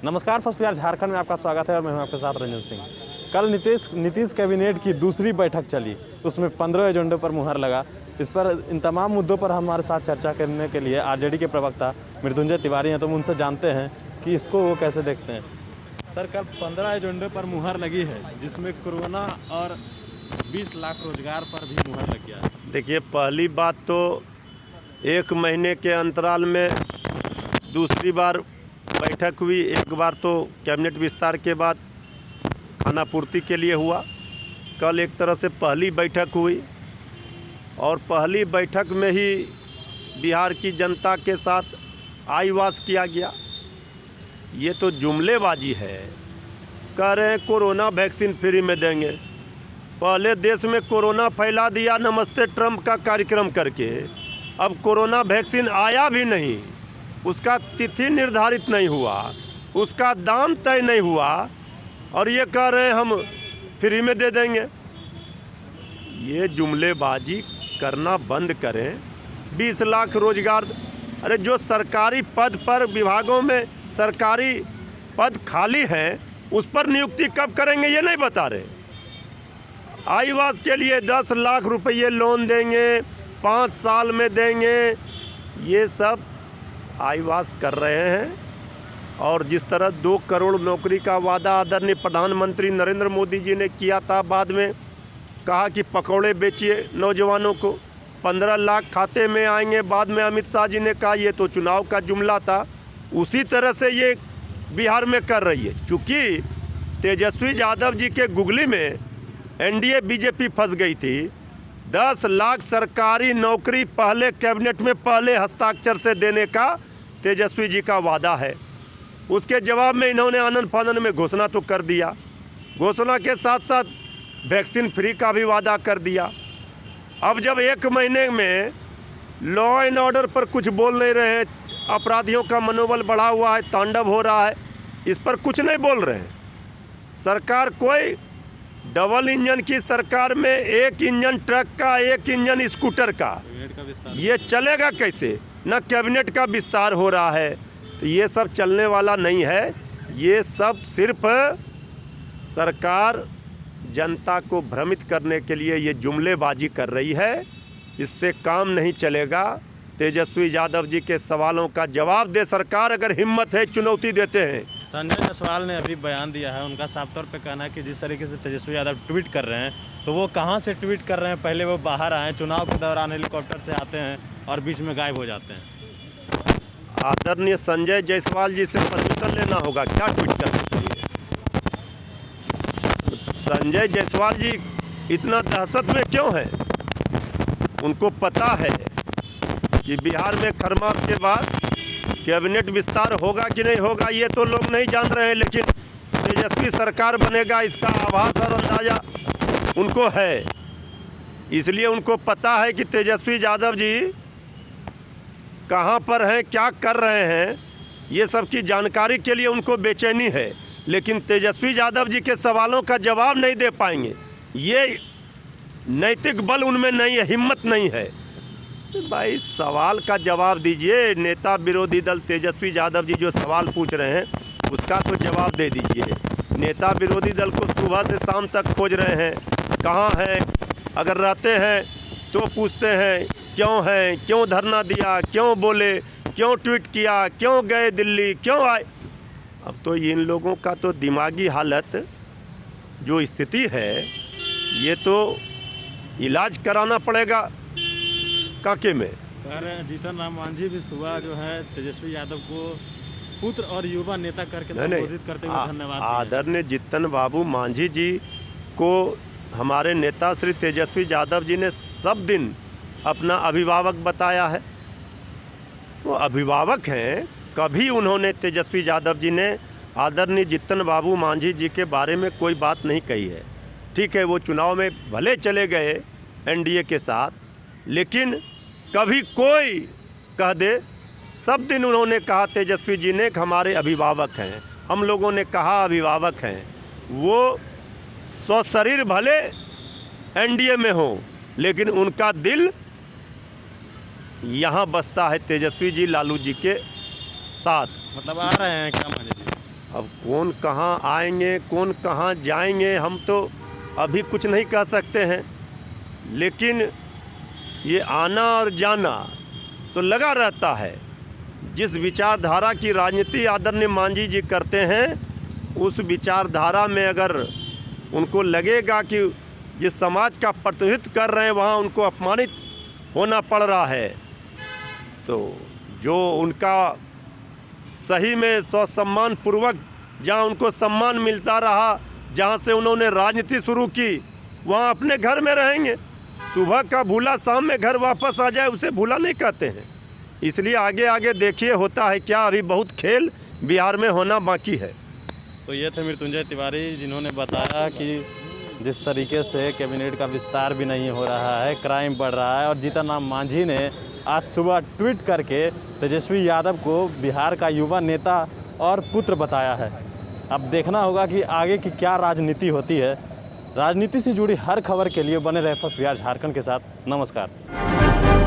नमस्कार, फर्स्ट बिहार झारखंड में आपका स्वागत है और मैं हूं आपके साथ रंजन सिंह। कल नीतीश कैबिनेट की दूसरी बैठक चली, उसमें 15 एजेंडों पर मुहर लगा। इस पर इन तमाम मुद्दों पर हमारे साथ चर्चा करने के लिए आरजेडी के प्रवक्ता मृत्युंजय तिवारी हैं, तो हम उनसे जानते हैं कि इसको वो कैसे देखते हैं। सर, कल 15 एजेंडों पर मुहर लगी है, जिसमें कोरोना और 20 लाख रोजगार पर भी मुहर लग गया है। देखिए, पहली बात तो 1 महीने के अंतराल में दूसरी बार बैठक हुई। एक बार तो कैबिनेट विस्तार के बाद खाना पूर्ति के लिए हुआ। कल एक तरह से पहली बैठक हुई और पहली बैठक में ही बिहार की जनता के साथ आईवास किया गया। ये तो जुमलेबाजी है। कह रहे हैं कोरोना वैक्सीन फ्री में देंगे। पहले देश में कोरोना फैला दिया नमस्ते ट्रंप का कार्यक्रम करके, अब कोरोना वैक्सीन आया भी नहीं, उसका तिथि निर्धारित नहीं हुआ, उसका दाम तय नहीं हुआ और ये कह रहे हैं हम फ्री में दे देंगे। ये जुमलेबाजी करना बंद करें। 20 लाख रोजगार, अरे जो सरकारी पद पर विभागों में सरकारी पद खाली हैं उस पर नियुक्ति कब करेंगे ये नहीं बता रहे। आईवास के लिए 10 लाख रुपये लोन देंगे, 5 साल में देंगे, ये सब आईवास कर रहे हैं। और जिस तरह 2 करोड़ नौकरी का वादा आदरणीय प्रधानमंत्री नरेंद्र मोदी जी ने किया था, बाद में कहा कि पकौड़े बेचिए नौजवानों को, 15 लाख खाते में आएंगे, बाद में अमित शाह जी ने कहा ये तो चुनाव का जुमला था। उसी तरह से ये बिहार में कर रही है। चूँकि तेजस्वी यादव जी के गुगली में एनडीए बीजेपी फंस गई थी। 10 लाख सरकारी नौकरी पहले कैबिनेट में पहले हस्ताक्षर से देने का तेजस्वी जी का वादा है। उसके जवाब में इन्होंने आनन फानन में घोषणा तो कर दिया, घोषणा के साथ साथ वैक्सीन फ्री का भी वादा कर दिया। अब जब 1 महीने में लॉ एंड ऑर्डर पर कुछ बोल नहीं रहे हैं, अपराधियों का मनोबल बढ़ा हुआ है, तांडव हो रहा है, इस पर कुछ नहीं बोल रहे हैं। सरकार कोई डबल इंजन की सरकार में 1 इंजन ट्रक का, 1 इंजन स्कूटर का, ये चलेगा कैसे? न कैबिनेट का विस्तार हो रहा है, तो ये सब चलने वाला नहीं है। ये सब सिर्फ सरकार जनता को भ्रमित करने के लिए ये जुमलेबाजी कर रही है। इससे काम नहीं चलेगा। तेजस्वी यादव जी के सवालों का जवाब दे सरकार, अगर हिम्मत है चुनौती देते हैं। संजय जायसवाल ने अभी बयान दिया है, उनका साफ तौर पे कहना है कि जिस तरीके से तेजस्वी यादव ट्वीट कर रहे हैं, तो वो कहाँ से ट्वीट कर रहे हैं? पहले वो बाहर आए, चुनाव के दौरान हेलीकॉप्टर से आते हैं और बीच में गायब हो जाते हैं। आदरणीय संजय जायसवाल जी से परमिशन लेना होगा क्या ट्वीट करने के लिए? संजय जायसवाल जी इतना दहशत में क्यों है? उनको पता है कि बिहार में खरमास के बाद कैबिनेट विस्तार होगा कि नहीं होगा ये तो लोग नहीं जान रहे हैं, लेकिन तेजस्वी सरकार बनेगा इसका आभास और अंदाज़ा उनको है। इसलिए उनको पता है कि तेजस्वी यादव जी कहाँ पर हैं, क्या कर रहे हैं, ये सब की जानकारी के लिए उनको बेचैनी है। लेकिन तेजस्वी यादव जी के सवालों का जवाब नहीं दे पाएंगे, ये नैतिक बल उनमें नहीं है, हिम्मत नहीं है। भाई सवाल का जवाब दीजिए। नेता विरोधी दल तेजस्वी यादव जी जो सवाल पूछ रहे हैं उसका तो जवाब दे दीजिए। नेता विरोधी दल को सुबह से शाम तक खोज रहे हैं, कहाँ हैं? अगर रहते हैं तो पूछते हैं क्यों हैं, क्यों धरना दिया, क्यों बोले, क्यों ट्वीट किया, क्यों गए दिल्ली, क्यों आए? अब तो इन लोगों का तो दिमागी हालत जो स्थिति है, ये तो इलाज कराना पड़ेगा काके में। जीतन राम मांझी भी सुबह जो है तेजस्वी यादव को पुत्र और युवा नेता करके संबोधित करते हुए धन्यवाद। आदरणीय जीतन बाबू मांझी जी को हमारे नेता श्री तेजस्वी यादव जी ने सब दिन अपना अभिभावक बताया है। वो अभिभावक हैं। कभी उन्होंने तेजस्वी यादव जी ने आदरणीय जीतन बाबू मांझी जी के बारे में कोई बात नहीं कही है। ठीक है, वो चुनाव में भले चले गए एनडीए के साथ, लेकिन कभी कोई कह दे, सब दिन उन्होंने कहा तेजस्वी जी ने हमारे अभिभावक हैं, हम लोगों ने कहा अभिभावक हैं। वो स्वशरीर भले एनडीए में हो, लेकिन उनका दिल यहाँ बसता है तेजस्वी जी लालू जी के साथ। मतलब आ रहे हैं क्या मांझी जी? अब कौन कहाँ आएंगे, कौन कहाँ जाएंगे, हम तो अभी कुछ नहीं कह सकते हैं। लेकिन ये आना और जाना तो लगा रहता है। जिस विचारधारा की राजनीति आदरणीय मांझी जी करते हैं, उस विचारधारा में अगर उनको लगेगा कि जिस समाज का प्रतिनिधित्व कर रहे हैं वहाँ उनको अपमानित होना पड़ रहा है, तो जो उनका सही में स्वसम्मान पूर्वक जहाँ उनको सम्मान मिलता रहा, जहाँ से उन्होंने राजनीति शुरू की, वहाँ अपने घर में रहेंगे। सुबह का भूला शाम में घर वापस आ जाए, उसे भूला नहीं कहते हैं। इसलिए आगे आगे देखिए होता है क्या, अभी बहुत खेल बिहार में होना बाकी है। तो ये थे मृत्युंजय तिवारी, जिन्होंने बताया कि जिस तरीके से कैबिनेट का विस्तार भी नहीं हो रहा है, क्राइम बढ़ रहा है, और जीतन राम मांझी ने आज सुबह ट्वीट करके तेजस्वी यादव को बिहार का युवा नेता और पुत्र बताया है। अब देखना होगा कि आगे की क्या राजनीति होती है। राजनीति से जुड़ी हर खबर के लिए बने रहे फर्स्ट बिहार झारखंड के साथ। नमस्कार।